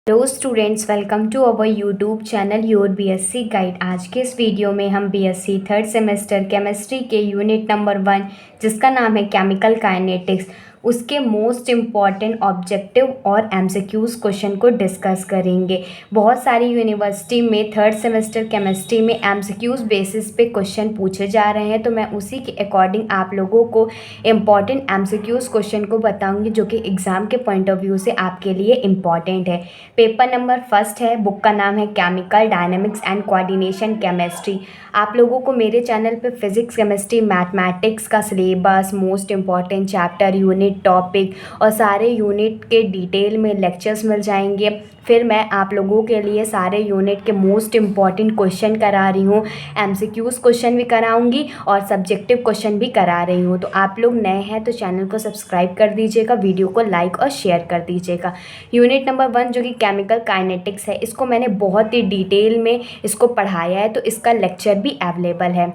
Hello students, welcome to our YouTube channel your BSc guide. आज के इस video में हम बीएससी थर्ड सेमेस्टर केमिस्ट्री के यूनिट नंबर 1 जिसका नाम है केमिकल काइनेटिक्स, उसके मोस्ट इम्पॉर्टेंट ऑब्जेक्टिव और एमसीक्यूज क्वेश्चन को डिस्कस करेंगे। बहुत सारी यूनिवर्सिटी में थर्ड सेमेस्टर केमिस्ट्री में एमसीक्यूज बेसिस पे क्वेश्चन पूछे जा रहे हैं, तो मैं उसी के अकॉर्डिंग आप लोगों को इम्पॉर्टेंट एमसीक्यूज क्वेश्चन को बताऊंगी जो कि एग्ज़ाम के पॉइंट ऑफ व्यू से आपके लिए इम्पॉर्टेंट है। पेपर नंबर फर्स्ट है, बुक का नाम है chemical dynamics and coordination chemistry. आप लोगों को मेरे चैनल पे फिजिक्स, केमिस्ट्री, मैथमेटिक्स का syllabus, most important chapter, unit, topic और सारे यूनिट के डिटेल में लेक्चर्स मिल जाएंगे। फिर मैं आप लोगों के लिए सारे यूनिट के मोस्ट इम्पॉर्टेंट क्वेश्चन करा रही हूँ, एमसीक्यूज क्वेश्चन भी कराऊंगी और सब्जेक्टिव क्वेश्चन भी करा रही हूँ। तो आप लोग नए हैं तो चैनल को सब्सक्राइब कर दीजिएगा, वीडियो को लाइक और शेयर कर दीजिएगा। यूनिट नंबर 1 जो कि केमिकल काइनेटिक्स है, इसको मैंने बहुत ही डिटेल में इसको पढ़ाया है, तो इसका लेक्चर भी अवेलेबल है।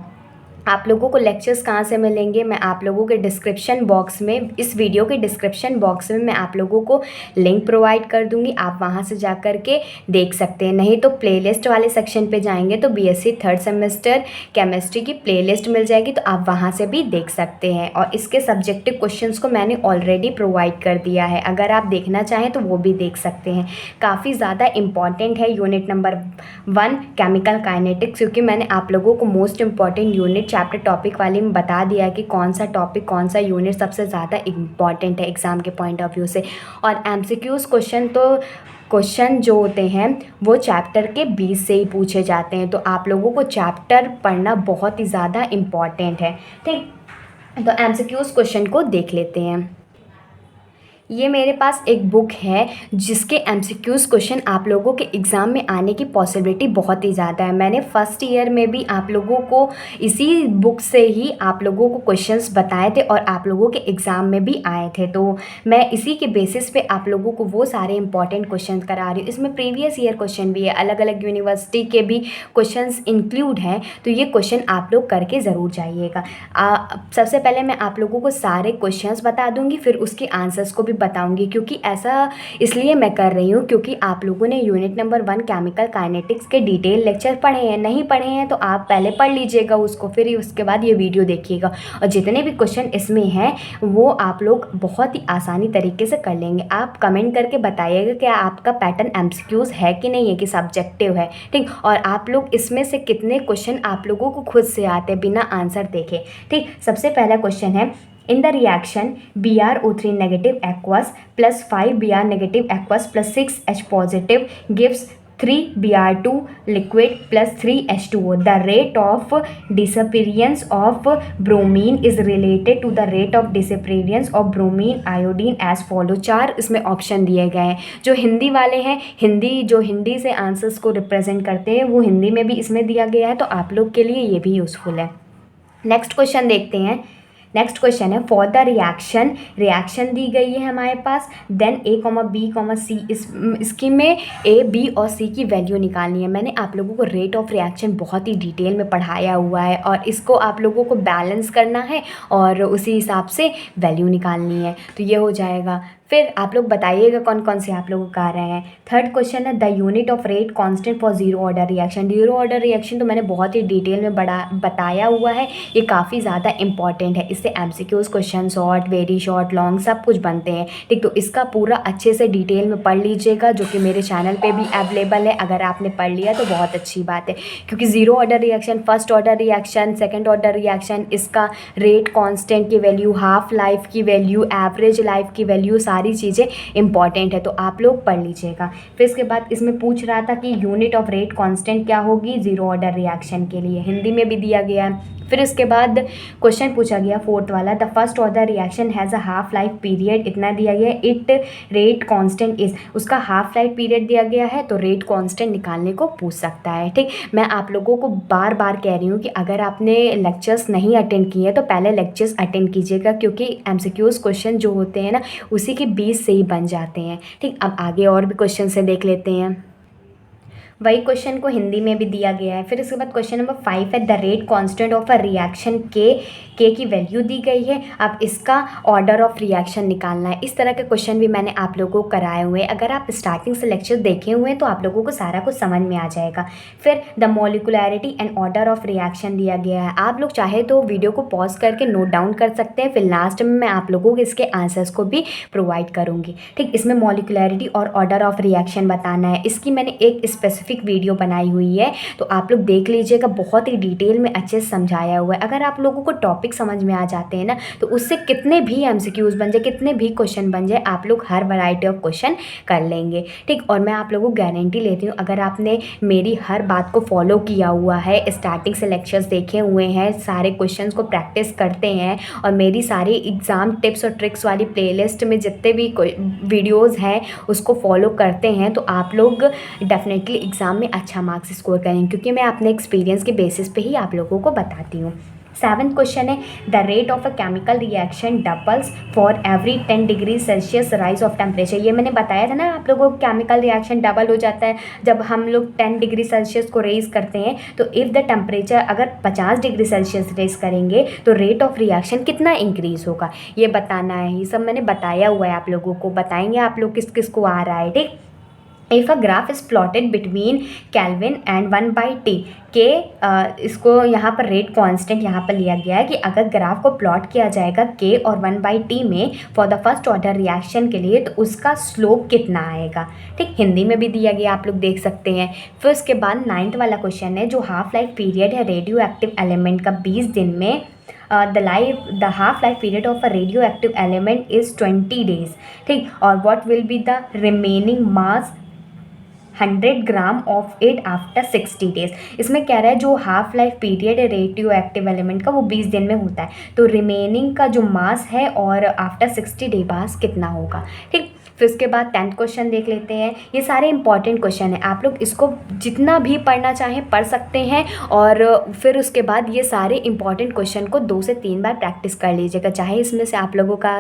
आप लोगों को लेक्चर्स कहाँ से मिलेंगे, मैं आप लोगों के डिस्क्रिप्शन बॉक्स में, इस वीडियो के डिस्क्रिप्शन बॉक्स में मैं आप लोगों को लिंक प्रोवाइड कर दूंगी, आप वहाँ से जा कर के देख सकते हैं। नहीं तो प्लेलिस्ट वाले सेक्शन पे जाएंगे तो बीएससी थर्ड सेमेस्टर केमिस्ट्री की प्लेलिस्ट मिल जाएगी, तो आप वहाँ से भी देख सकते हैं। और इसके सब्जेक्टिव क्वेश्चंस को मैंने ऑलरेडी प्रोवाइड कर दिया है, अगर आप देखना चाहें तो वो भी देख सकते हैं। काफ़ी ज़्यादा इम्पॉर्टेंट है यूनिट नंबर 1 केमिकल काइनेटिक्स, क्योंकि मैंने आप लोगों को most important unit chapter topic वाले में बता दिया कि कौन सा टॉपिक, कौन सा यूनिट सबसे ज़्यादा इम्पॉर्टेंट है एग्ज़ाम के पॉइंट ऑफ व्यू से। और एमसीक्यूज़ क्वेश्चन जो होते हैं वो चैप्टर के 20 से ही पूछे जाते हैं, तो आप लोगों को चैप्टर पढ़ना बहुत ही ज़्यादा इम्पॉर्टेंट है। ठीक, तो एमसीक्यूज़ क्वेश्चन को देख लेते हैं। ये मेरे पास एक बुक है जिसके एमसीक्यूज़ क्वेश्चन आप लोगों के एग्ज़ाम में आने की पॉसिबिलिटी बहुत ही ज़्यादा है। मैंने फर्स्ट ईयर में भी आप लोगों को इसी बुक से ही आप लोगों को क्वेश्चंस बताए थे और आप लोगों के एग्ज़ाम में भी आए थे, तो मैं इसी के बेसिस पे आप लोगों को वो सारे इंपॉर्टेंट क्वेश्चन करा रही हूँ। इसमें प्रीवियस ईयर क्वेश्चन भी है, अलग अलग यूनिवर्सिटी के भी क्वेश्चन इंक्लूड हैं, तो ये क्वेश्चन आप लोग करके ज़रूर जाइएगा। सबसे पहले मैं आप लोगों को सारे क्वेश्चन बता दूँगी, फिर उसके आंसर्स को भी बताऊंगी, क्योंकि ऐसा इसलिए मैं कर रही हूँ क्योंकि आप लोगों ने यूनिट नंबर 1 केमिकल काइनेटिक्स के डिटेल लेक्चर पढ़े हैं। नहीं पढ़े हैं तो आप पहले पढ़ लीजिएगा उसको, फिर उसके बाद ये वीडियो देखिएगा और जितने भी क्वेश्चन इसमें हैं वो आप लोग बहुत ही आसानी तरीके से कर लेंगे। आप कमेंट करके बताइएगा कि आपका पैटर्न एमसीक्यूज़ है कि नहीं है, कि सब्जेक्टिव है, ठीक। और आप लोग इसमें से कितने क्वेश्चन आप लोगों को खुद से आते हैं बिना आंसर देखे, ठीक। सबसे पहला क्वेश्चन है, in the reaction BrO3 negative aqueous plus 5 Br negative aqueous plus 6 H positive gives 3 Br2 liquid plus 3 H2O. The rate of disappearance of bromine is related to the rate of disappearance of bromine iodine as follow। 4 इसमें option दिए गए हैं। जो हिंदी वाले हैं, हिंदी से answers को represent करते हैं, वो हिंदी में भी इसमें दिया गया है, तो आप लोग के लिए ये भी यूज़फुल है। नेक्स्ट क्वेश्चन देखते हैं। नेक्स्ट क्वेश्चन है, फॉर द रिएक्शन दी गई है हमारे पास, देन A, B, C, इसकी में A, B और C की वैल्यू निकालनी है। मैंने आप लोगों को रेट ऑफ रिएक्शन बहुत ही डिटेल में पढ़ाया हुआ है और इसको आप लोगों को बैलेंस करना है और उसी हिसाब से वैल्यू निकालनी है, तो ये हो जाएगा। फिर आप लोग बताइएगा कौन कौन से आप लोग कर रहे हैं। थर्ड क्वेश्चन है, the unit of rate constant for zero order reaction. Zero order reaction तो मैंने बहुत ही डिटेल में बताया हुआ है, ये काफ़ी ज़्यादा इंपॉर्टेंट है। इससे MCQs question short, very short, long सब कुछ बनते हैं, ठीक। तो इसका पूरा अच्छे से डिटेल में पढ़ लीजिएगा, जो कि मेरे चैनल पे भी अवेलेबल है। अगर आपने पढ़ लिया तो बहुत अच्छी बात है, क्योंकि zero order reaction, first order reaction, second order reaction, इसका रेट कांस्टेंट की वैल्यू, हाफ लाइफ की वैल्यू, एवरेज लाइफ की वैल्यू, सारी चीज़ें इंपॉर्टेंट है, तो आप लोग पढ़ लीजिएगा। फिर इसके बाद इसमें पूछ रहा था कि यूनिट ऑफ रेट कांस्टेंट क्या होगी जीरो ऑर्डर रिएक्शन के लिए, हिंदी में भी दिया गया है। फिर इसके बाद क्वेश्चन पूछा गया फोर्थ वाला, the first order reaction has a half life period, इतना दिया गया, इट रेट कांस्टेंट इज, उसका हाफ लाइफ पीरियड दिया गया है, तो रेट कांस्टेंट निकालने को पूछ सकता है, ठीक। मैं आप लोगों को बार बार कह रही हूँ कि अगर आपने लेक्चर्स नहीं अटेंड किए तो पहले लेक्चर्स अटेंड कीजिएगा, क्योंकि एमसीक्यूज़ क्वेश्चन जो होते हैं ना उसी के 20 से ही बन जाते हैं, ठीक। अब आगे और भी क्वेश्चन से देख लेते हैं। वही क्वेश्चन को हिंदी में भी दिया गया है। फिर इसके बाद क्वेश्चन नंबर 5 है, the rate constant of a reaction के की वैल्यू दी गई है, अब इसका ऑर्डर ऑफ रिएक्शन निकालना है। इस तरह के क्वेश्चन भी मैंने आप लोगों को कराए हुए हैं। अगर आप स्टार्टिंग से लेक्चर देखे हुए हैं तो आप लोगों को सारा कुछ समझ में आ जाएगा। फिर the molecularity and order of reaction दिया गया है। आप लोग चाहे तो वीडियो को पॉज करके नोट डाउन कर सकते हैं, फिर लास्ट में मैं आप लोगों को इसके आंसर्स को भी प्रोवाइड करूँगी। ठीक, इसमें मॉलिकुलैरिटी और ऑर्डर ऑफ रिएक्शन बताना है। इसकी मैंने एक स्पेसिफिक वीडियो बनाई हुई है, तो आप लोग देख लीजिएगा, बहुत ही डिटेल में अच्छे से समझाया हुआ है। अगर आप लोगों को टॉपिक समझ में आ जाते हैं ना, तो उससे कितने भी एमसीक्यूज बन जाए, कितने भी क्वेश्चन बन जाए, आप लोग हर वैरायटी ऑफ क्वेश्चन कर लेंगे। ठीक, और मैं आप लोगों को गारंटी लेती हूँ, अगर आपने मेरी हर बात को फॉलो किया हुआ है, स्टार्टिंग से लेक्चर्स देखे हुए हैं, सारे क्वेश्चंस को प्रैक्टिस करते हैं, और मेरी सारी एग्ज़ाम टिप्स और ट्रिक्स वाली प्लेलिस्ट में जितने भी वीडियोज़ हैं उसको फॉलो करते हैं, तो आप लोग डेफिनेटली एग्ज़ाम में अच्छा मार्क्स स्कोर करेंगे, क्योंकि मैं अपने एक्सपीरियंस के बेसिस पे ही आप लोगों को बताती हूँ। 7th क्वेश्चन है, the rate of a chemical reaction doubles for every 10 degree Celsius rise of temperature. ये मैंने बताया था ना आप लोगों को, केमिकल रिएक्शन डबल हो जाता है जब हम लोग 10 डिग्री सेल्सियस को रेज करते हैं। तो इफ़ द टेम्परेचर अगर 50 डिग्री सेल्सियस रेज करेंगे तो रेट ऑफ रिएक्शन कितना इंक्रीज़ होगा, ये बताना है। ये सब मैंने बताया हुआ है, आप लोगों को बताएंगे आप लोग किस किस को आ रहा है। ठीक, if a graph is plotted between kelvin and 1/T के, इसको यहाँ पर रेट कांस्टेंट यहाँ पर लिया गया है कि अगर ग्राफ को प्लॉट किया जाएगा के और 1/T में for the first order reaction के लिए, तो उसका स्लोप कितना आएगा। ठीक, हिंदी में भी दिया गया, आप लोग देख सकते हैं। फिर उसके बाद 9th वाला क्वेश्चन है, जो हाफ लाइफ पीरियड है रेडियो एक्टिव एलिमेंट का 20 दिन में, the half life period of a radioactive element is 20 days। ठीक, और what will be the remaining mass 100 gram of it after 60 days. इसमें कह रहा है जो हाफ लाइफ पीरियड है रेडियो एक्टिव एलिमेंट का वो 20 दिन में होता है, तो रिमेनिंग का जो मास है और आफ्टर 60 डे मास कितना होगा। ठीक, फिर उसके बाद 10th क्वेश्चन देख लेते हैं। ये सारे इंपॉर्टेंट क्वेश्चन हैं, आप लोग इसको जितना भी पढ़ना चाहें पढ़ सकते हैं, और फिर उसके बाद ये सारे इंपॉर्टेंट क्वेश्चन को 2 से 3 बार प्रैक्टिस कर लीजिएगा, चाहे इसमें से आप लोगों का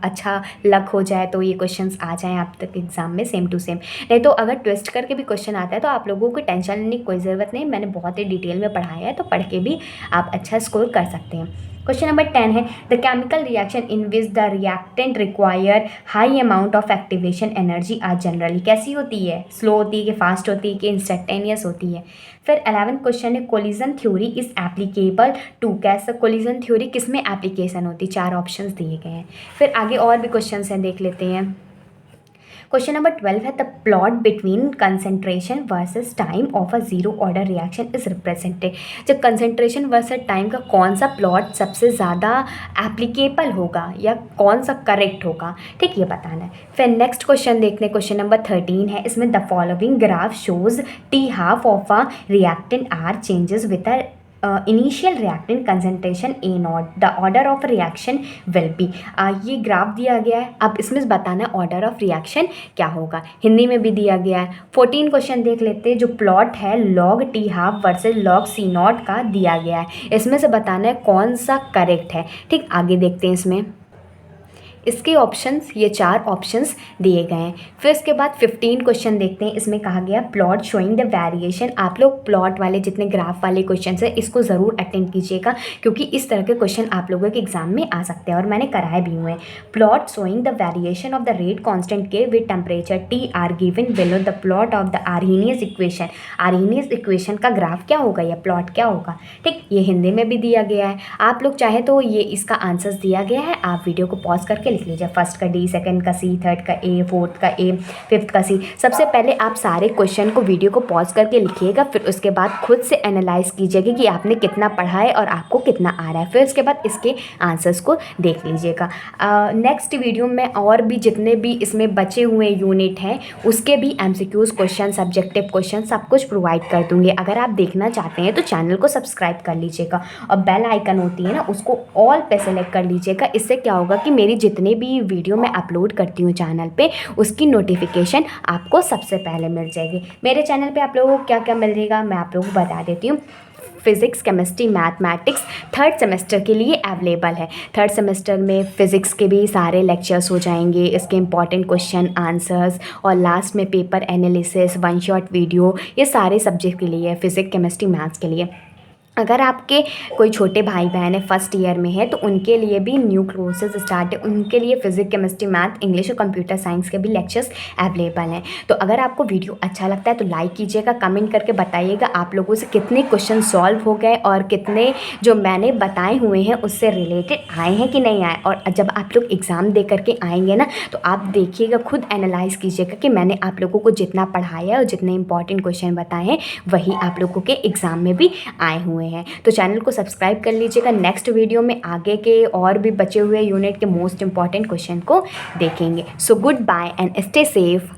अच्छा लक हो जाए तो ये क्वेश्चंस आ जाएं आप तक एग्ज़ाम में सेम टू सेम। नहीं तो अगर ट्विस्ट करके भी क्वेश्चन आता है तो आप लोगों को टेंशन लेने की कोई ज़रूरत नहीं, मैंने बहुत ही डिटेल में पढ़ाया है, तो पढ़ के भी आप अच्छा स्कोर कर सकते हैं। क्वेश्चन नंबर 10 है, the chemical reaction in which the reactant require high amount of activation energy are generally. कैसी होती है, स्लो होती है कि फास्ट होती है कि इंस्टेंटेनियस होती है। फिर 11th क्वेश्चन है, collision theory is applicable to. कैसे कोलिजन थ्योरी किस में एप्लीकेशन होती है, 4 ऑप्शंस दिए गए हैं। फिर आगे और भी क्वेश्चन हैं, देख लेते हैं। क्वेश्चन नंबर 12 है, the plot between concentration versus time of a zero order reaction is represented. जब कंसेंट्रेशन वर्सेस टाइम का कौन सा प्लॉट सबसे ज़्यादा एप्लीकेबल होगा या कौन सा करेक्ट होगा, ठीक, ये बताना है। फिर नेक्स्ट क्वेश्चन देखते हैं, क्वेश्चन नंबर 13 है, इसमें the following graph shows T half of a reactant are changes with a initial reactant concentration A nought, the order of reaction will be. ये ग्राफ दिया गया है, अब इसमें बताना है ऑर्डर ऑफ रिएक्शन क्या होगा, हिंदी में भी दिया गया है। 14 क्वेश्चन देख लेते हैं, जो प्लॉट है log T half versus log C nought का दिया गया है, इसमें से बताना है कौन सा करेक्ट है। ठीक, आगे देखते हैं इसमें इसके ऑप्शंस, ये 4 ऑप्शंस दिए गए हैं। फिर इसके बाद 15 क्वेश्चन देखते हैं, इसमें कहा गया प्लॉट शोइंग द वेरिएशन। आप लोग प्लॉट वाले जितने ग्राफ वाले क्वेश्चन है इसको ज़रूर अटेंड कीजिएगा, क्योंकि इस तरह के क्वेश्चन आप लोगों के एग्जाम में आ सकते हैं और मैंने कराए भी हुए हैं। Plot showing the variation of the rate constant के with temperature T are given below the plot of the Arrhenius equation. Arrhenius equation का ग्राफ क्या होगा या प्लॉट क्या होगा, ठीक, ये हिंदी में भी दिया गया है। आप लोग चाहे तो ये इसका आंसर्स दिया गया है, आप वीडियो को पॉज करके लिख लीजिए। फर्स्ट का डी, सेकंड का सी, थर्ड का ए, फोर्थ का ए, फिफ्थ का सी। सबसे पहले आप सारे क्वेश्चन को वीडियो को पॉज करके लिखिएगा, फिर उसके बाद खुद से एनालाइज कीजिएगा कि आपने कितना पढ़ा है और आपको कितना आ रहा है। फिर उसके बाद इसके आंसर्स को देख लीजिएगा। नेक्स्ट वीडियो में और भी जितने भी इसमें बचे हुए यूनिट हैं उसके भी एमसीक्यूज क्वेश्चन, सब्जेक्टिव क्वेश्चन सब कुछ प्रोवाइड कर दूँगी। अगर आप देखना चाहते हैं तो चैनल को सब्सक्राइब कर लीजिएगा और बेल आइकन होती है ना, उसको ऑल पे सेलेक्ट कर लीजिएगा। इससे क्या होगा कि मेरी जितने भी वीडियो मैं अपलोड करती हूँ चैनल पे उसकी नोटिफिकेशन आपको सबसे पहले मिल जाएगी। मेरे चैनल पे आप लोगों को क्या क्या मिल जाएगा मैं आप लोगों को बता देती हूँ। Physics, chemistry, mathematics third semester के लिए अवेलेबल है। थर्ड सेमेस्टर में फ़िज़िक्स के भी सारे लेक्चर्स हो जाएंगे, इसके इंपॉर्टेंट क्वेश्चन आंसर्स और लास्ट में paper analysis, one shot video, ये सारे सब्जेक्ट के लिए है, फिज़िक्स, केमिस्ट्री, मैथ्स के लिए। अगर आपके कोई छोटे भाई बहन है फर्स्ट ईयर में है तो उनके लिए भी न्यू कोर्सेज स्टार्ट है, उनके लिए फिजिक्स, केमिस्ट्री, मैथ, इंग्लिश और कंप्यूटर साइंस के भी लेक्चर्स अवेलेबल हैं। तो अगर आपको वीडियो अच्छा लगता है तो लाइक कीजिएगा, कमेंट करके बताइएगा आप लोगों से कितने क्वेश्चन सॉल्व हो गए और कितने जो मैंने बताए हुए हैं उससे रिलेटेड आए हैं कि नहीं आए। और जब आप लोग एग्ज़ाम दे करके आएंगे ना तो आप देखिएगा, खुद एनालाइज कीजिएगा कि मैंने आप लोगों को जितना पढ़ाया है और जितने इंपॉर्टेंट क्वेश्चन बताए हैं वही आप लोगों के एग्ज़ाम में भी आए हुए हैं। तो चैनल को सब्सक्राइब कर लीजिएगा। नेक्स्ट वीडियो में आगे के और भी बचे हुए यूनिट के मोस्ट इंपॉर्टेंट क्वेश्चन को देखेंगे। So goodbye and stay safe.